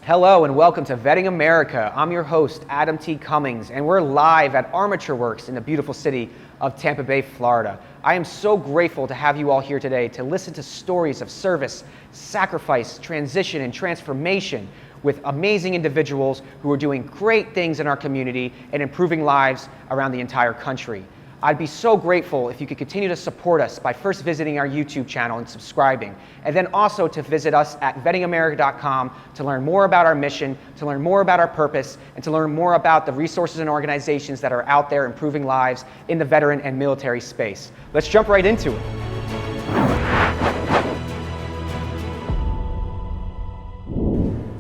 Hello and welcome to Vetting America. I'm your host, Adam T. Cummings, and we're live at Armature Works in the beautiful city of Tampa Bay, Florida. I am so grateful to have you all here today to listen to stories of service, sacrifice, transition, and transformation with amazing individuals who are doing great things in our community and improving lives around the entire country. I'd be so grateful if you could continue to support us by first visiting our YouTube channel and subscribing, and then also to visit us at vettingamerica.com to learn more about our mission, to learn more about our purpose, and to learn more about the resources and organizations that are out there improving lives in the veteran and military space. Let's jump right into it.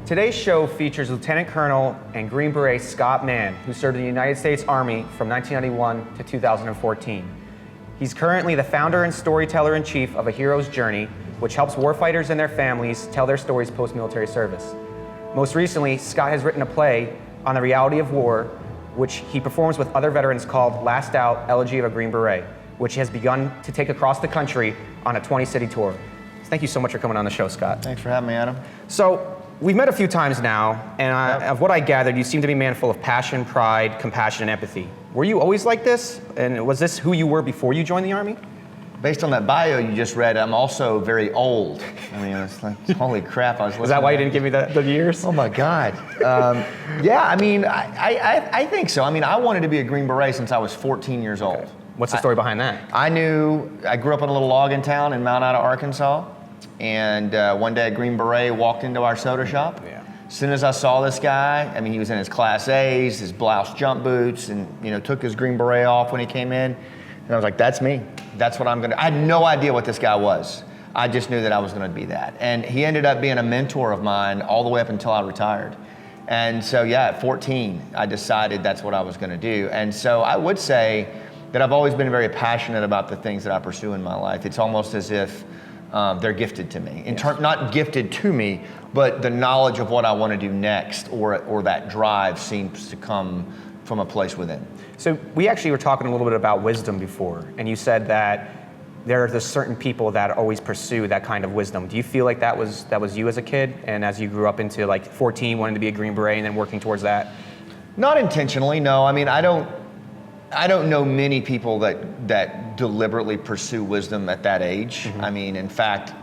Today's show features Lieutenant Colonel and Green Beret Scott Mann, who served in the United States Army from 1991 to 2014. He's currently the founder and storyteller-in-chief of A Hero's Journey, which helps warfighters and their families tell their stories post-military service. Most recently, Scott has written a play on the reality of war, which he performs with other veterans called Last Out, Elegy of a Green Beret, which has begun to take across the country on a 20-city tour. Thank you so much for coming on the show, Scott. Thanks for having me, Adam. So, we've met a few times now, and of what I gathered, you seem to be a man full of passion, pride, compassion, and empathy. Were you always like this? And was this who you were before you joined the Army? Based on that bio you just read, I'm also very old. I mean, it's like, holy crap. Is that why you didn't give me the years? Oh my God. Yeah, I mean, I think so. I mean, I wanted to be a Green Beret since I was 14 years old. Okay. What's the story behind that? I grew up in a little logging town in Mount Ida, Arkansas. And one day a Green Beret walked into our soda shop. Yeah. As soon as I saw this guy, I mean, he was in his Class A's, his blouse jump boots, and took his Green Beret off when he came in. And I was like, that's me. That's what I'm gonna. I had no idea what this guy was. I just knew that I was gonna be that. And he ended up being a mentor of mine all the way up until I retired. And so yeah, at 14, I decided that's what I was gonna do. And so I would say that I've always been very passionate about the things that I pursue in my life. It's almost as if they're gifted to me. Not gifted to me, but the knowledge of what I want to do next, or that drive seems to come from a place within. So we actually were talking a little bit about wisdom before, and you said that there are certain people that always pursue that kind of wisdom. Do you feel like that was you as a kid, and as you grew up into like 14, wanting to be a Green Beret and then working towards that? Not intentionally, no. I mean, I don't know many people that deliberately pursue wisdom at that age. Mm-hmm. I mean, in fact,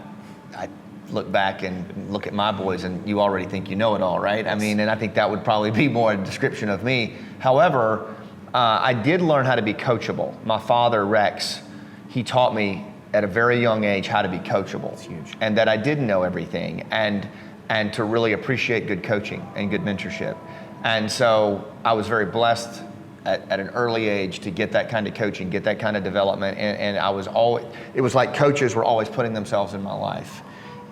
I look back and look at my boys and you already think you know it all, right? Yes. I mean, and I think that would probably be more a description of me. However, I did learn how to be coachable. My father, Rex, he taught me at a very young age how to be coachable. That's huge. And that I didn't know everything, and to really appreciate good coaching and good mentorship. And so I was very blessed at an early age to get that kind of coaching, get that kind of development, and it was like coaches were always putting themselves in my life.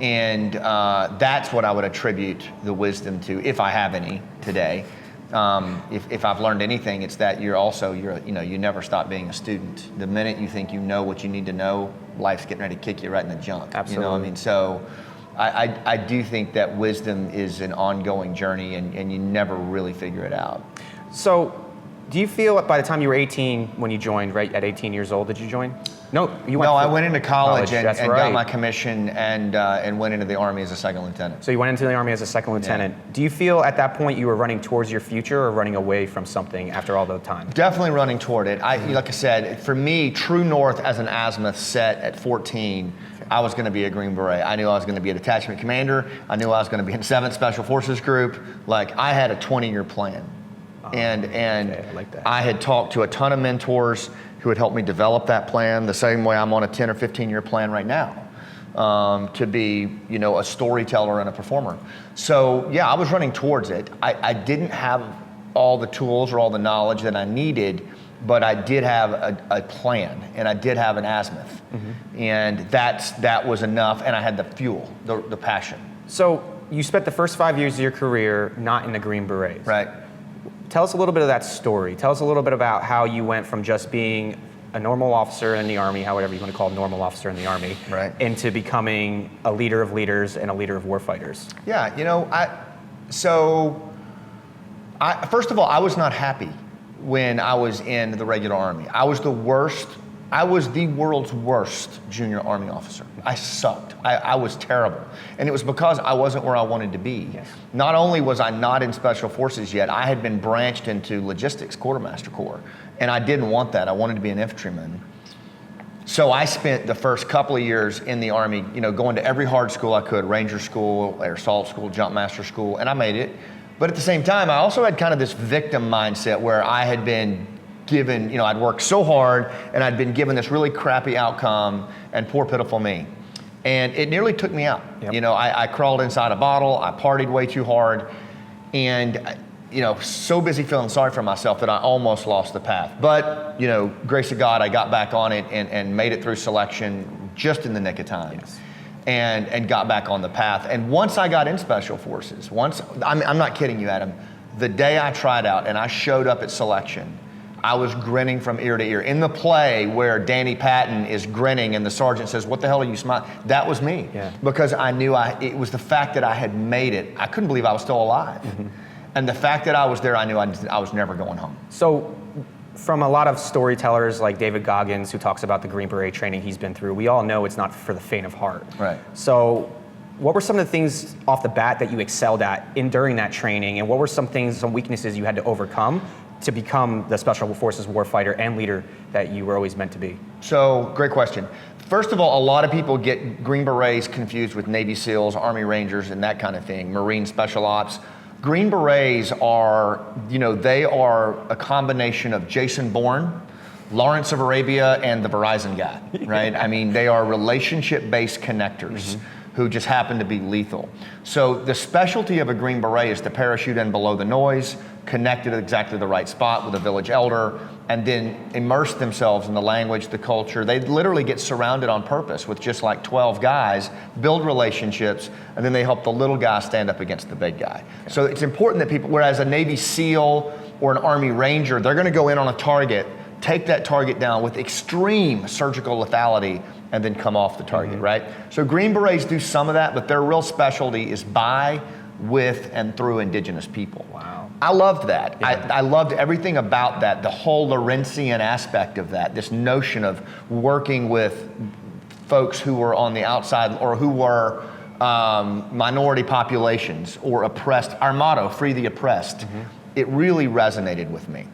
And that's what I would attribute the wisdom to, if I have any today. If I've learned anything, it's that you never stop being a student. The minute you think you know what you need to know, life's getting ready to kick you right in the junk. Absolutely. You know what I mean? So I do think that wisdom is an ongoing journey, and you never really figure it out. So, do you feel by the time you were 18 when you joined, right, at 18 years old, did you join? No, I went into college and right. got my commission and went into the Army as a second lieutenant. So you went into the Army as a second lieutenant. Yeah. Do you feel at that point you were running towards your future or running away from something after all the time? Definitely running toward it. Like I said, for me, true north as an azimuth set at 14, I was going to be a Green Beret. I knew I was going to be a detachment commander. I knew I was going to be in 7th Special Forces Group. Like, I had a 20-year plan. And okay, I like that. I had talked to a ton of mentors who had helped me develop that plan, the same way I'm on a 10 or 15-year plan right now, to be, a storyteller and a performer. So yeah, I was running towards it. I didn't have all the tools or all the knowledge that I needed, but I did have a plan, and I did have an azimuth. Mm-hmm. And that was enough, and I had the fuel, the passion. So you spent the first 5 years of your career not in the Green Berets. Right. Tell us a little bit of that story. Tell us a little bit about how you went from just being a normal officer in the Army, however you want to call a normal officer in the Army, right, into becoming a leader of leaders and a leader of warfighters. Yeah, first of all, I was not happy when I was in the regular Army. I was the worst I was the world's worst junior Army officer. I sucked. I was terrible. And it was because I wasn't where I wanted to be. Yes. Not only was I not in Special Forces yet, I had been branched into logistics, Quartermaster Corps. And I didn't want that. I wanted to be an infantryman. So I spent the first couple of years in the Army, going to every hard school I could, Ranger School, Air Assault School, Jump Master School, and I made it. But at the same time, I also had kind of this victim mindset where I had been given, I'd worked so hard and I'd been given this really crappy outcome, and poor pitiful me. And it nearly took me out. Yep. I crawled inside a bottle, I partied way too hard, and so busy feeling sorry for myself that I almost lost the path. But, grace of God, I got back on it and made it through selection just in the nick of time. Yes. And got back on the path. And once I got in Special Forces, I'm not kidding you, Adam, the day I tried out and I showed up at selection, I was grinning from ear to ear. In the play where Danny Patton is grinning and the sergeant says, "What the hell are you smiling?" That was me. Yeah. Because I knew it was the fact that I had made it. I couldn't believe I was still alive. Mm-hmm. And the fact that I was there, I knew I was never going home. So from a lot of storytellers like David Goggins, who talks about the Green Beret training he's been through, we all know it's not for the faint of heart. Right. So what were some of the things off the bat that you excelled at during that training, and what were some weaknesses you had to overcome to become the Special Forces warfighter and leader that you were always meant to be? So, great question. First of all, a lot of people get Green Berets confused with Navy SEALs, Army Rangers, and that kind of thing, Marine Special Ops. Green Berets are, they are a combination of Jason Bourne, Lawrence of Arabia, and the Verizon guy, right? I mean, they are relationship-based connectors who just happen to be lethal. So the specialty of a Green Beret is to parachute in below the noise, connect at exactly the right spot with a village elder, and then immerse themselves in the language, the culture. They literally get surrounded on purpose with just like 12 guys, build relationships, and then they help the little guy stand up against the big guy. Okay. So it's important that people, whereas a Navy SEAL or an Army Ranger, they're gonna go in on a target, take that target down with extreme surgical lethality, and then come off the target, right? So Green Berets do some of that, but their real specialty is by, with, and through indigenous people. Wow. I loved that. Yeah. I loved everything about that, the whole Lawrencian aspect of that, this notion of working with folks who were on the outside or who were minority populations or oppressed. Our motto, free the oppressed, it really resonated with me.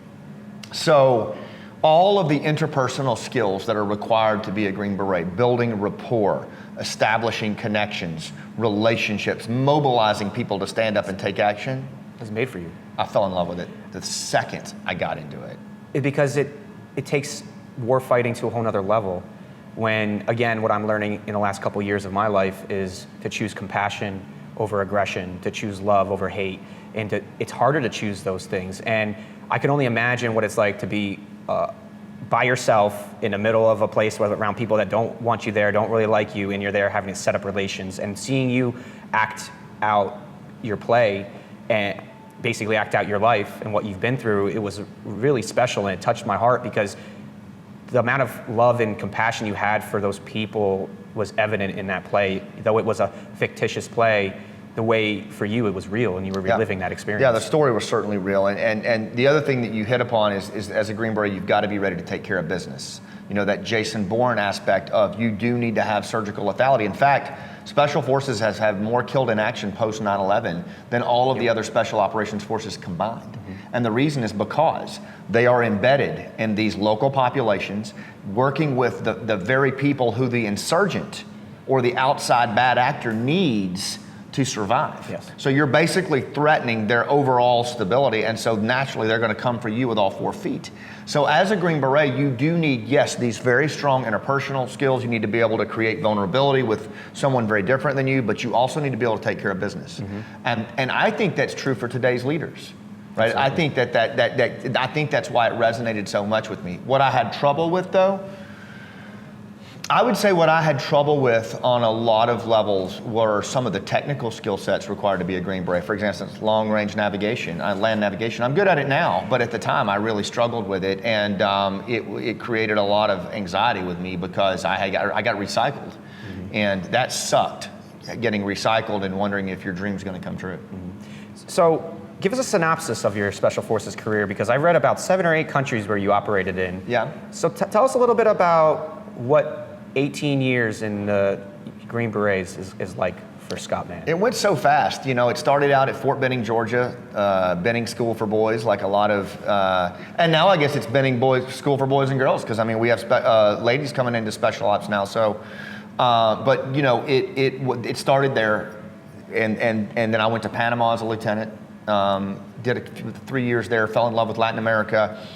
So all of the interpersonal skills that are required to be a Green Beret, building rapport, establishing connections, relationships, mobilizing people to stand up and take action. It was made for you. I fell in love with it the second I got into it. Because it takes war fighting to a whole nother level. When, again, what I'm learning in the last couple years of my life is to choose compassion over aggression, to choose love over hate, and it's harder to choose those things. And I can only imagine what it's like to be by yourself in the middle of a place around people that don't want you there, don't really like you, and you're there having to set up relations, and seeing you act out your play and basically act out your life and what you've been through. It was really special, and it touched my heart because the amount of love and compassion you had for those people was evident in that play. Though it was a fictitious play, the way for you it was real, and you were reliving that experience. Yeah, the story was certainly real. And the other thing that you hit upon is as a Green Beret, you've got to be ready to take care of business. That Jason Bourne aspect of you do need to have surgical lethality. In fact, Special Forces has had more killed in action post 9/11 than all of the other Special Operations Forces combined. And the reason is because they are embedded in these local populations, working with the very people who the insurgent or the outside bad actor needs to survive. Yes. So you're basically threatening their overall stability, and so naturally they're going to come for you with all 4 feet. So as a Green Beret, you do need, yes, these very strong interpersonal skills. You need to be able to create vulnerability with someone very different than you, but you also need to be able to take care of business. And I think that's true for today's leaders, right? Absolutely. I think I think that's why it resonated so much with me. What I had trouble with, though, I would say what I had trouble with on a lot of levels were some of the technical skill sets required to be a Green Beret. For example, long-range navigation, land navigation. I'm good at it now, but at the time I really struggled with it, and it created a lot of anxiety with me because I got recycled, and that sucked. getting recycled and wondering if your dream's going to come true. So give us a synopsis of your Special Forces career, because I've read about 7 or 8 countries where you operated in. Yeah. So tell us a little bit about what 18 years in the Green Berets is like for Scott Mann. It went so fast. It started out at Fort Benning, Georgia, Benning School for Boys, like a lot of, and now I guess it's Benning School for Boys and Girls, because we have ladies coming into special ops now. So, but it started there, and then I went to Panama as a lieutenant. Did 3 years there, fell in love with Latin America,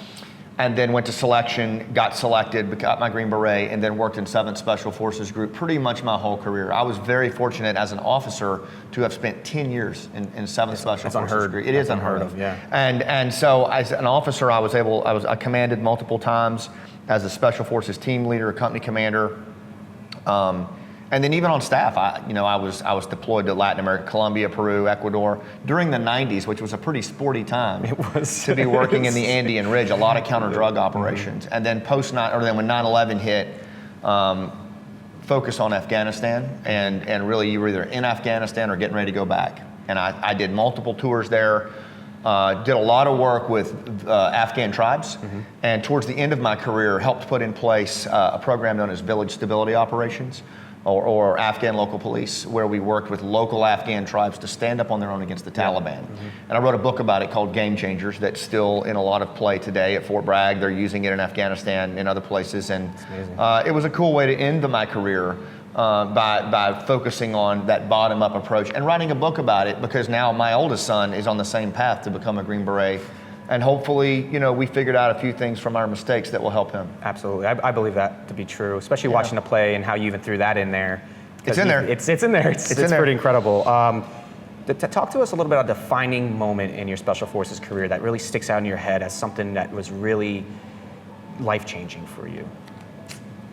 and then went to selection, got selected, got my Green Beret, and then worked in 7th Special Forces Group pretty much my whole career. I was very fortunate as an officer to have spent 10 years in 7th Special Forces Group. It is unheard of. Yeah. And so as an officer, I commanded multiple times as a Special Forces team leader, a company commander. And then even on staff, I was deployed to Latin America, Colombia, Peru, Ecuador during the 90s, which was a pretty sporty time to be working in the Andean Ridge, a lot of counter-drug operations. And then then when 9/11 hit, focus on Afghanistan, and really you were either in Afghanistan or getting ready to go back. And I did multiple tours there, did a lot of work with Afghan tribes, and towards the end of my career helped put in place a program known as Village Stability Operations, or Afghan local police, where we worked with local Afghan tribes to stand up on their own against the Taliban. And I wrote a book about it called Game Changers that's still in a lot of play today at Fort Bragg. They're using it in Afghanistan and other places. And it was a cool way to end my career by focusing on that bottom-up approach and writing a book about it, because now my oldest son is on the same path to become a Green Beret. And hopefully, we figured out a few things from our mistakes that will help him. Absolutely. I believe that to be true, especially watching the play and how you even threw that in there. It's in there. It's in there. It's pretty incredible. Talk to us a little bit about a defining moment in your Special Forces career that really sticks out in your head as something that was really life-changing for you.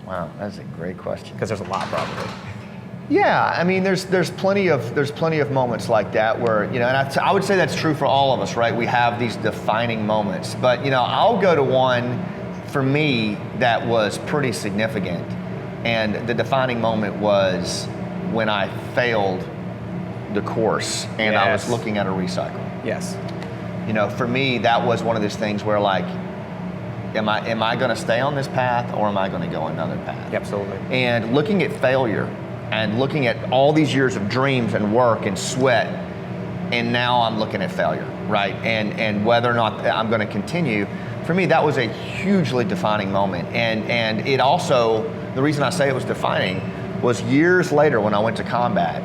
Wow, that's a great question. Because there's a lot, probably. Yeah, there's plenty of moments like that where, and I would say that's true for all of us, right? We have these defining moments, but I'll go to one for me that was pretty significant, and the defining moment was when I failed the course and I was looking at a recycle. Yes. For me, that was one of those things where, like, am I going to stay on this path, or am I going to go another path? Absolutely. And looking at failure, and looking at all these years of dreams and work and sweat, and now I'm looking at failure, right? And whether or not I'm going to continue, for me, that was a hugely defining moment. And it also, the reason I say it was defining was years later when I went to combat,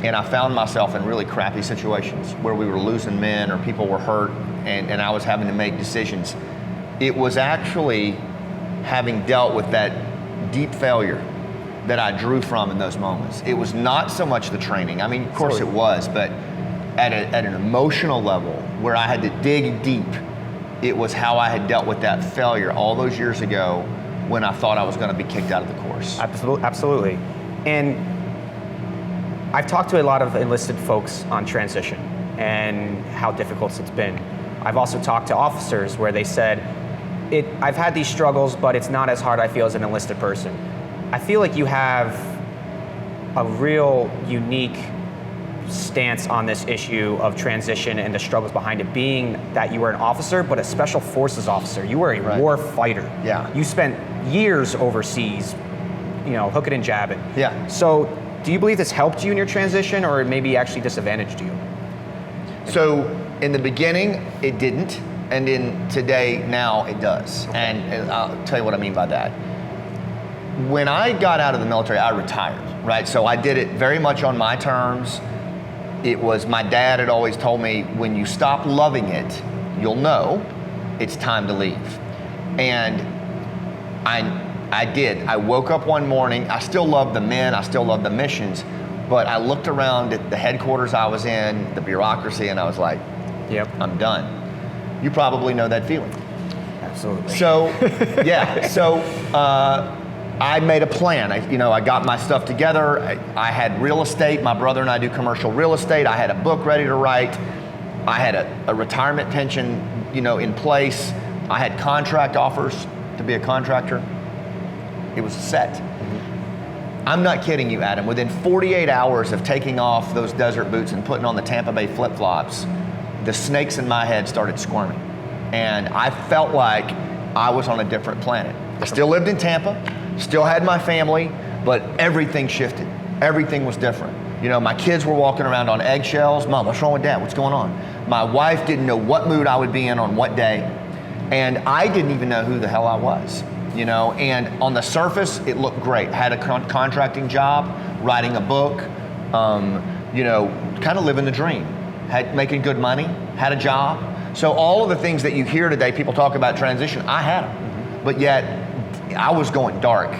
and I found myself in really crappy situations where we were losing men or people were hurt, and I was having to make decisions. It was actually having dealt with that deep failure that I drew from in those moments. It was not so much the training. Of course it was, but at an emotional level where I had to dig deep, it was how I had dealt with that failure all those years ago when I thought I was going to be kicked out of the course. Absolutely. And I've talked to a lot of enlisted folks on transition and how difficult it's been. I've also talked to officers where they said, I've had these struggles, but it's not as hard, I feel, as an enlisted person. I feel like you have a real unique stance on this issue of transition and the struggles behind it, being that you were an officer, but a special forces officer. You were a war fighter. Yeah. You spent years overseas, hooking and jabbing. Yeah. So do you believe this helped you in your transition, or maybe actually disadvantaged you? So in the beginning, it didn't. And in today, now it does. Okay. And I'll tell you what I mean by that. When I got out of the military, I retired, right? So I did it very much on my terms. It was, my dad had always told me, when you stop loving it, you'll know it's time to leave. And I did. I woke up one morning, I still loved the men, I still loved the missions, but I looked around at the headquarters I was in, the bureaucracy, and I was like, yep, I'm done. You probably know that feeling. Absolutely. So, yeah, I made a plan. I got my stuff together. I had real estate. My brother and I do commercial real estate. I had a book ready to write. I had a retirement pension, in place. I had contract offers to be a contractor. It was set. I'm not kidding you, Adam. Within 48 hours of taking off those desert boots and putting on the Tampa Bay flip-flops, the snakes in my head started squirming. And I felt like I was on a different planet. I still lived in Tampa, still had my family, but everything shifted. Everything was different. You know, my kids were walking around on eggshells. Mom, what's wrong with Dad? What's going on? My wife didn't know what mood I would be in on what day. And I didn't even know who the hell I was. You know, and on the surface, it looked great. Had a contracting job, writing a book, you know, kind of living the dream. Making good money, had a job. So all of the things that you hear today, people talk about transition, I had them. But yet, I was going dark.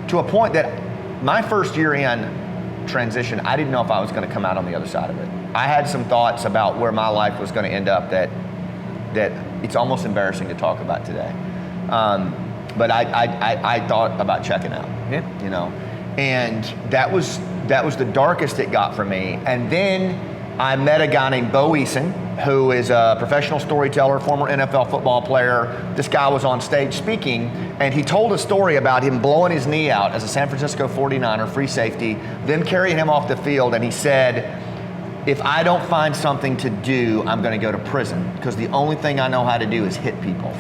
To a point that my first year in transition, I didn't know if I was going to come out on the other side of it. I had some thoughts about where my life was going to end up that it's almost embarrassing to talk about today. But I thought about checking out, you know, and that was the darkest it got for me. And then I met a guy named Bo Eason, who is a professional storyteller, former NFL football player. This guy was on stage speaking, and he told a story about him blowing his knee out as a San Francisco 49er free safety, then carrying him off the field, and he said, if I don't find something to do, I'm gonna go to prison, because the only thing I know how to do is hit people.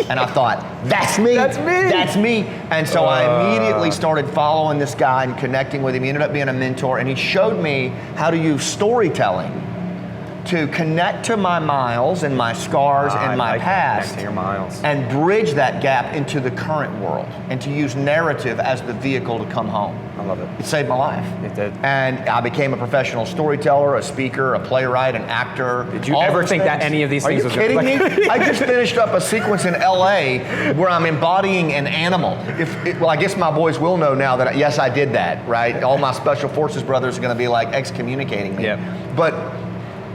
And I thought, that's me. That's me. And so I immediately started following this guy and connecting with him. He ended up being a mentor, and he showed me how to use storytelling to connect to my miles and my scars and my past, to your miles, and bridge that gap into the current world, and to use narrative as the vehicle to come home. I love it. It saved my life. It did. And I became a professional storyteller, a speaker, a playwright, an actor. Did you ever think that any of these things was... Are you kidding me? I just finished up a sequence in LA where I'm embodying an animal. Well, I guess my boys will know now that, yes, I did that, right? All my special forces brothers are gonna be like excommunicating me. Yep. But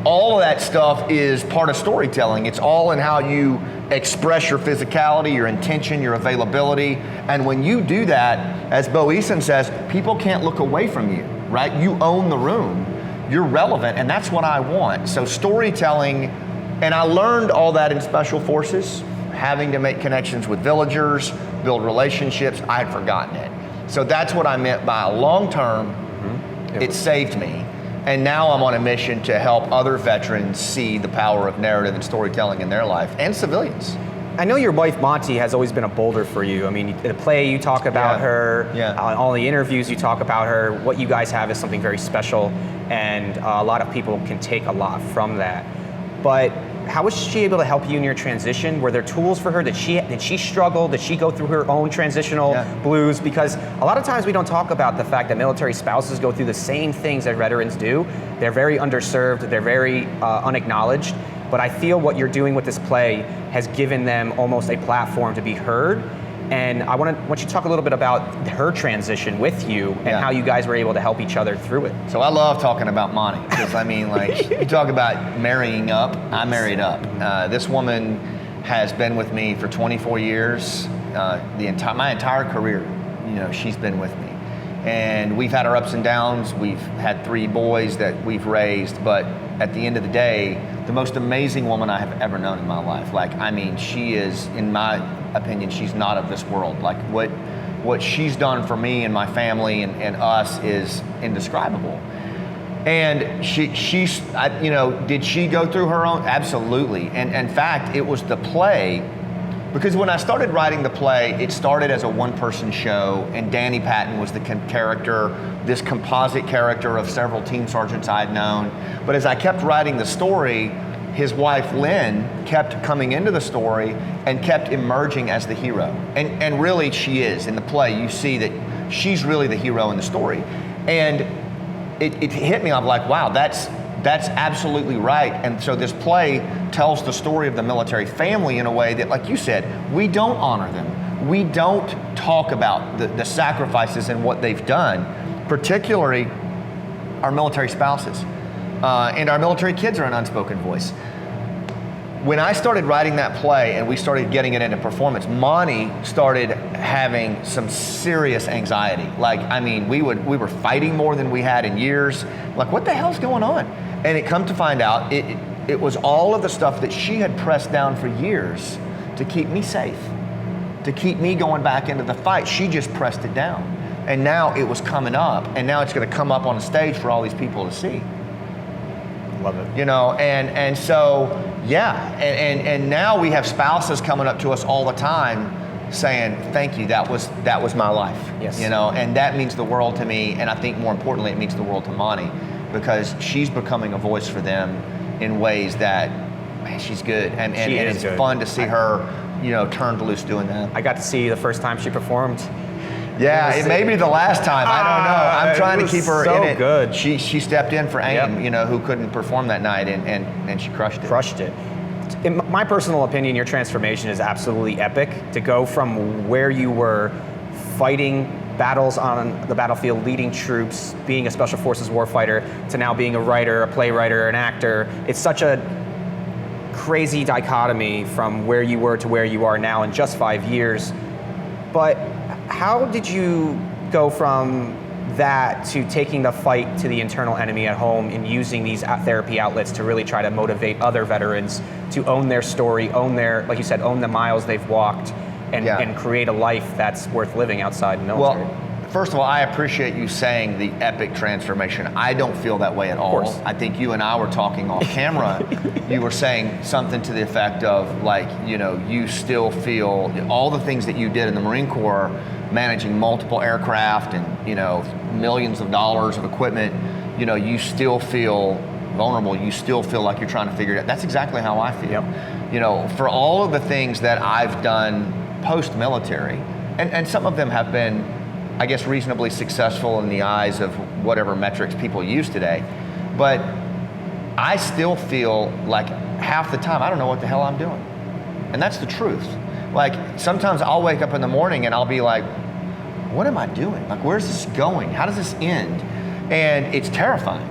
all of that stuff is part of storytelling. It's all in how you express your physicality, your intention, your availability. And when you do that, as Bo Eason says, people can't look away from you, right? You own the room, you're relevant, and that's what I want. So storytelling, and I learned all that in Special Forces, having to make connections with villagers, build relationships. I had forgotten it. So that's what I meant by long term. It saved me. And now I'm on a mission to help other veterans see the power of narrative and storytelling in their life, and civilians. I know your wife, Monty, has always been a boulder for you. I mean, in the play, you talk about her. On all the interviews, you talk about her. What you guys have is something very special, and a lot of people can take a lot from that. But how was she able to help you in your transition? Were there tools for her? Did she struggle? Did she go through her own transitional blues? Because a lot of times we don't talk about the fact that military spouses go through the same things that veterans do. They're very underserved, they're very unacknowledged. But I feel what you're doing with this play has given them almost a platform to be heard. And I want you to talk a little bit about her transition with you and how you guys were able to help each other through it. So I love talking about Monty, because I mean, like, you talk about marrying up, I married up. This woman has been with me for 24 years, my entire career, you know, she's been with me. And we've had our ups and downs, we've had 3 boys that we've raised, but at the end of the day, the most amazing woman I have ever known in my life. Like, I mean, she is, in my opinion, she's not of this world. Like, what she's done for me and my family and us is indescribable. And she's, you know, did she go through her own? Absolutely. And in fact, it was the play, because when I started writing the play, it started as a one-person show, and Danny Patton was the character, this composite character of several team sergeants I'd known. But as I kept writing the story, his wife, Lynn, kept coming into the story and kept emerging as the hero. And really, she is. In the play, you see that she's really the hero in the story. And it hit me, I'm like, wow, that's absolutely right. And so this play tells the story of the military family in a way that, like you said, we don't honor them. We don't talk about the sacrifices and what they've done, particularly our military spouses. And our military kids are an unspoken voice. When I started writing that play and we started getting it into performance, Monty started having some serious anxiety. Like, I mean, we were fighting more than we had in years. Like, what the hell's going on? And it come to find out, it was all of the stuff that she had pressed down for years to keep me safe, to keep me going back into the fight. She just pressed it down. And now it was coming up, and now it's going to come up on the stage for all these people to see. Love it. You know, and so, yeah, and now we have spouses coming up to us all the time saying, thank you, that was my life. Yes. You know, and that means the world to me, and I think more importantly, it means the world to Monty, because she's becoming a voice for them in ways that, man, she's good. And it's good. Fun to see her, you know, turned loose doing that. I got to see the first time she performed. Yeah, it may be the last time. I don't know. I'm trying to keep her so in it. Good. She stepped in for AIM, you know, who couldn't perform that night, and she crushed it. Crushed it. In my personal opinion, your transformation is absolutely epic. To go from where you were fighting battles on the battlefield, leading troops, being a special forces warfighter, to now being a writer, a playwright, an actor. It's such a crazy dichotomy from where you were to where you are now in just 5 years. But how did you go from that to taking the fight to the internal enemy at home and using these therapy outlets to really try to motivate other veterans to own their story, own their, like you said, own the miles they've walked, and create a life that's worth living outside the military? Well, first of all, I appreciate you saying the epic transformation. I don't feel that way at all. Of course. I think you and I were talking off camera. You were saying something to the effect of, like, you know, you still feel all the things that you did in the Marine Corps, managing multiple aircraft and, you know, millions of dollars of equipment, you know, you still feel vulnerable. You still feel like you're trying to figure it out. That's exactly how I feel. Yep. You know, for all of the things that I've done post-military, and some of them have been, I guess, reasonably successful in the eyes of whatever metrics people use today, but I still feel like half the time I don't know what the hell I'm doing. And that's the truth. Like, sometimes I'll wake up in the morning and I'll be like, what am I doing? Like, where's this going? How does this end? And it's terrifying,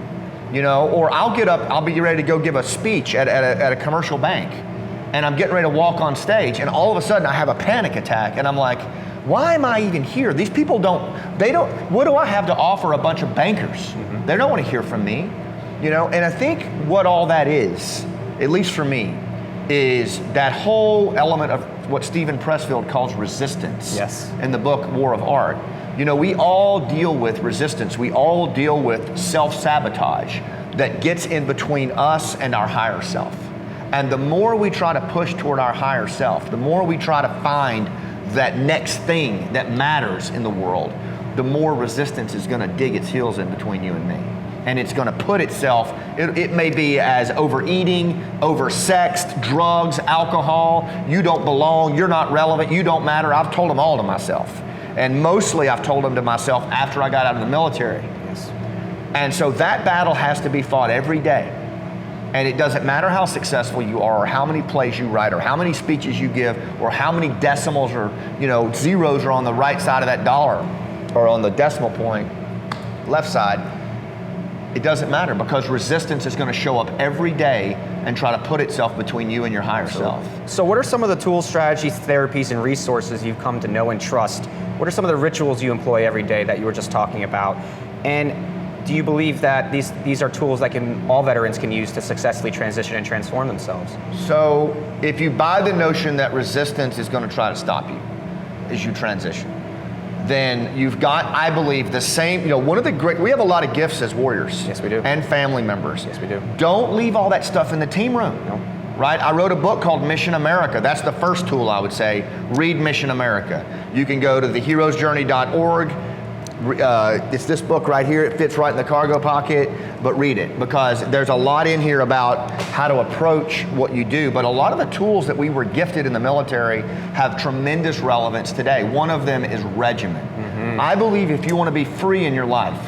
you know? Or I'll get up, I'll be ready to go give a speech at a commercial bank, and I'm getting ready to walk on stage, and all of a sudden I have a panic attack, and I'm like, why am I even here? These people what do I have to offer a bunch of bankers? Mm-hmm. They don't want to hear from me, you know? And I think what all that is, at least for me, is that whole element of what Stephen Pressfield calls resistance. Yes. In the book War of Art. You know, we all deal with resistance. We all deal with self-sabotage that gets in between us and our higher self. And the more we try to push toward our higher self, the more we try to find that next thing that matters in the world, the more resistance is going to dig its heels in between you and me. And it's going to put itself, it may be as overeating, oversexed, drugs, alcohol. You don't belong, you're not relevant, you don't matter. I've told them all to myself. And mostly I've told them to myself after I got out of the military. Yes. And so that battle has to be fought every day. And it doesn't matter how successful you are, or how many plays you write, or how many speeches you give, or how many decimals or, you know, zeros are on the right side of that dollar, or on the decimal point, left side. It doesn't matter, because resistance is going to show up every day and try to put itself between you and your higher self. So what are some of the tools, strategies, therapies, and resources you've come to know and trust? What are some of the rituals you employ every day that you were just talking about? And do you believe that these are tools that all veterans can use to successfully transition and transform themselves? So if you buy the notion that resistance is going to try to stop you as you transition, then you've got, I believe, the same, you know, we have a lot of gifts as warriors. Yes, we do. And family members. Yes, we do. Don't leave all that stuff in the team room. No. Right? I wrote a book called Mission America. That's the first tool I would say. Read Mission America. You can go to theheroesjourney.org. It's this book right here. It fits right in the cargo pocket, but read it, because there's a lot in here about how to approach what you do. But a lot of the tools that we were gifted in the military have tremendous relevance today. One of them is regimen. Mm-hmm. I believe if you want to be free in your life,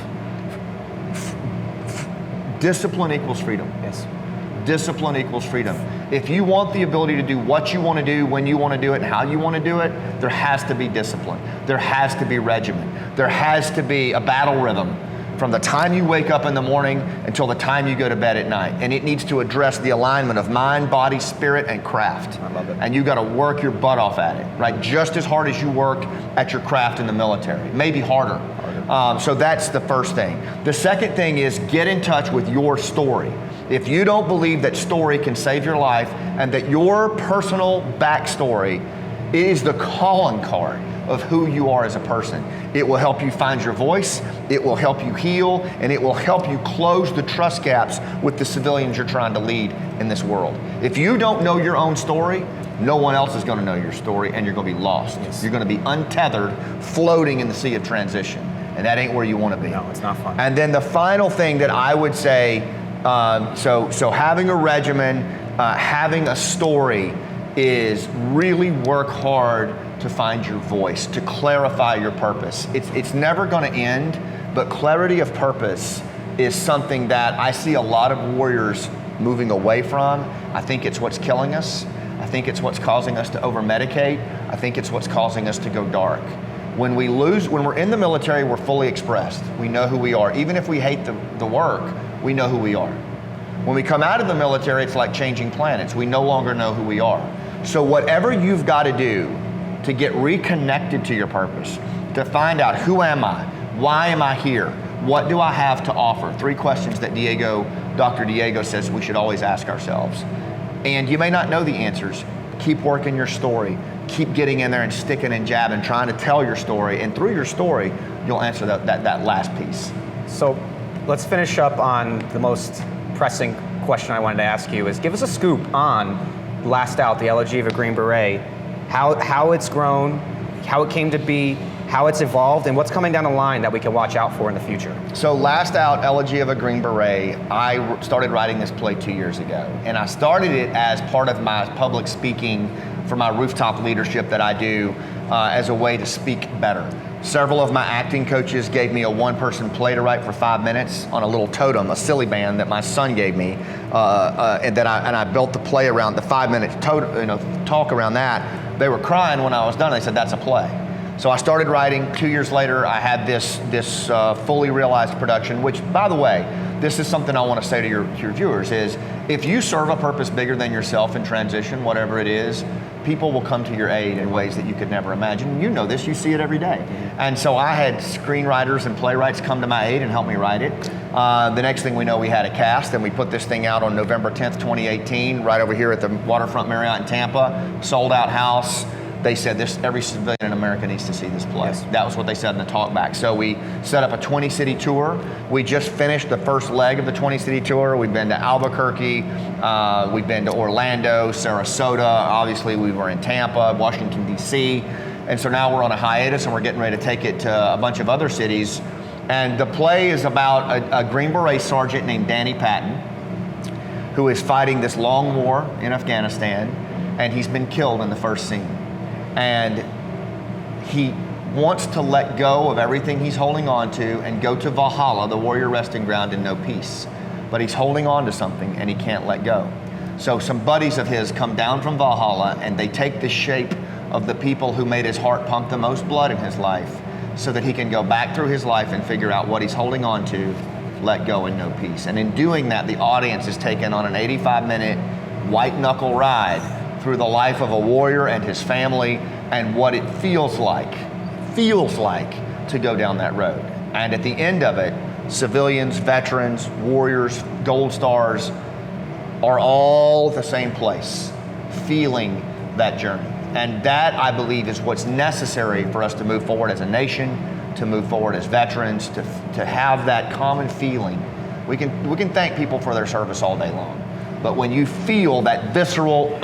discipline equals freedom. Yes. Discipline equals freedom. If you want the ability to do what you want to do, when you want to do it, and how you want to do it, there has to be discipline. There has to be regimen. There has to be a battle rhythm from the time you wake up in the morning until the time you go to bed at night. And it needs to address the alignment of mind, body, spirit, and craft. I love it. And you got to work your butt off at it, right? Just as hard as you work at your craft in the military, maybe harder. So that's the first thing. The second thing is get in touch with your story. If you don't believe that story can save your life, and that your personal backstory is the calling card, of who you are as a person. It will help you find your voice, it will help you heal, and it will help you close the trust gaps with the civilians you're trying to lead in this world. If you don't know your own story, no one else is going to know your story, and you're going to be lost. Yes. You're going to be untethered, floating in the sea of transition, and that ain't where you want to be. No, it's not fun. And then the final thing that I would say, so having a regimen, having a story, is really work hard to find your voice, to clarify your purpose. It's never going to end, but clarity of purpose is something that I see a lot of warriors moving away from. I think it's what's killing us. I think it's what's causing us to over-medicate. I think it's what's causing us to go dark. When we're in the military, we're fully expressed. We know who we are. Even if we hate the work, we know who we are. When we come out of the military, it's like changing planets. We no longer know who we are. So whatever you've got to do to get reconnected to your purpose, to find out who am I, why am I here, what do I have to offer? 3 questions that Dr. Diehl says we should always ask ourselves. And you may not know the answers. Keep working your story. Keep getting in there and sticking and jabbing, trying to tell your story. And through your story, you'll answer that last piece. So let's finish up on the most pressing question I wanted to ask you is give us a scoop on Last Out, the Elegy of a Green Beret, how it's grown, how it came to be, how it's evolved, and what's coming down the line that we can watch out for in the future. So Last Out, Elegy of a Green Beret, I started writing this play 2 years ago. And I started it as part of my public speaking for my Rooftop Leadership that I do as a way to speak better. Several of my acting coaches gave me a one-person play to write for 5 minutes on a little totem, a silly band that my son gave me, and I built the play around the 5-minute talk around that. They were crying when I was done. They said, "That's a play." So I started writing. 2 years later, I had this fully realized production. Which, by the way, this is something I want to say to your viewers: is if you serve a purpose bigger than yourself in transition, whatever it is, people will come to your aid in ways that you could never imagine. You know this, you see it every day. And so I had screenwriters and playwrights come to my aid and help me write it. The next thing we know, we had a cast, and we put this thing out on November 10th, 2018, right over here at the Waterfront Marriott in Tampa, sold out house. They said every civilian in America needs to see this play. Yes. That was what they said in the talkback. So we set up a 20-city tour. We just finished the first leg of the 20-city tour. We've been to Albuquerque, we've been to Orlando, Sarasota, obviously we were in Tampa, Washington, D.C. And so now we're on a hiatus, and we're getting ready to take it to a bunch of other cities. And the play is about a Green Beret sergeant named Danny Patton, who is fighting this long war in Afghanistan, and he's been killed in the first scene. And he wants to let go of everything he's holding on to and go to Valhalla, the warrior resting ground, and know peace. But he's holding on to something, and he can't let go. So some buddies of his come down from Valhalla, and they take the shape of the people who made his heart pump the most blood in his life, so that he can go back through his life and figure out what he's holding on to, let go, and know peace. And in doing that, the audience is taken on an 85-minute white knuckle ride through the life of a warrior and his family, and what it feels like to go down that road. And at the end of it, civilians, veterans, warriors, gold stars are all at the same place, feeling that journey. And that, I believe, is what's necessary for us to move forward as a nation, to move forward as veterans, to have that common feeling. We can thank people for their service all day long, but when you feel that visceral,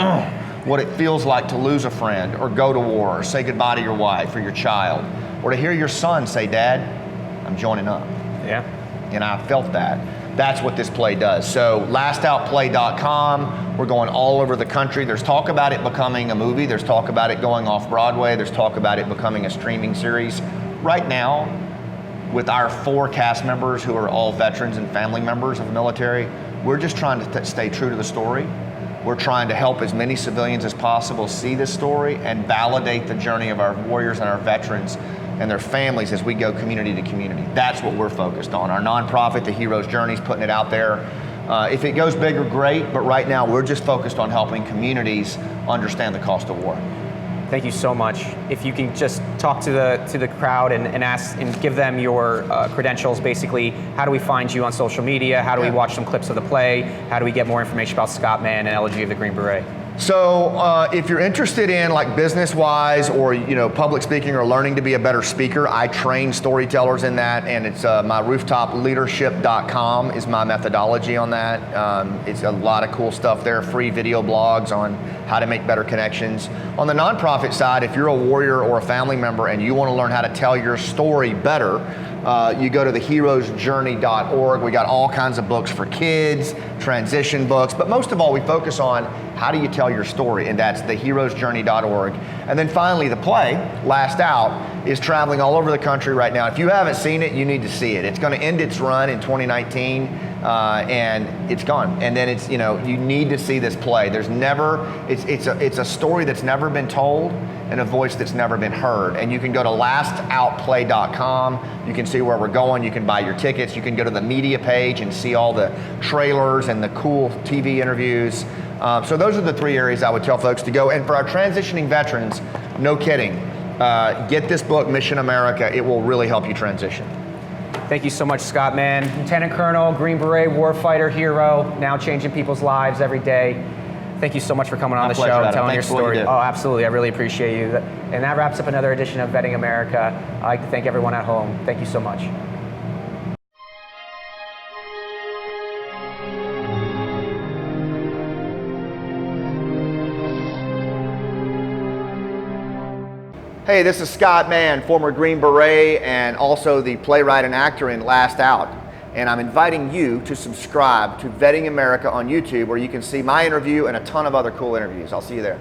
what it feels like to lose a friend, or go to war, or say goodbye to your wife or your child, or to hear your son say, "Dad, I'm joining up." Yeah. And I felt that. That's what this play does. So lastoutplay.com, we're going all over the country. There's talk about it becoming a movie. There's talk about it going off Broadway. There's talk about it becoming a streaming series. Right now, with our 4 cast members who are all veterans and family members of the military, we're just trying to stay true to the story. We're trying to help as many civilians as possible see this story and validate the journey of our warriors and our veterans and their families as we go community to community. That's what we're focused on. Our nonprofit, The Hero's Journey, is putting it out there. If it goes bigger, great, but right now we're just focused on helping communities understand the cost of war. Thank you so much. If you can just talk to the crowd and ask and give them your credentials, basically, how do we find you on social media? How do we watch some clips of the play? How do we get more information about Scott Mann and Elegy of the Green Beret? So if you're interested in like business-wise or public speaking or learning to be a better speaker, I train storytellers in that, and it's my rooftopleadership.com is my methodology on that. It's a lot of cool stuff there, free video blogs on how to make better connections. On the nonprofit side, if you're a warrior or a family member and you want to learn how to tell your story better, you go to theheroesjourney.org. We got all kinds of books for kids, transition books, but most of all, we focus on how do you tell your story, and that's theheroesjourney.org. And then finally, the play, Last Out, is traveling all over the country right now. If you haven't seen it, you need to see it. It's going to end its run in 2019, and it's gone. And then it's, you need to see this play. It's a story that's never been told and a voice that's never been heard. And you can go to lastoutplay.com. You can see where we're going. You can buy your tickets. You can go to the media page and see all the trailers and the cool TV interviews. So those are the 3 areas I would tell folks to go. And for our transitioning veterans, no kidding, get this book, Mission America. It will really help you transition. Thank you so much, Scott, man. Lieutenant Colonel, Green Beret, warfighter, hero, now changing people's lives every day. Thank you so much for coming on the show and telling your story. Oh, absolutely. I really appreciate you. And that wraps up another edition of Vetting America. I'd like to thank everyone at home. Thank you so much. Hey, this is Scott Mann, former Green Beret and also the playwright and actor in Last Out. And I'm inviting you to subscribe to Vetting America on YouTube, where you can see my interview and a ton of other cool interviews. I'll see you there.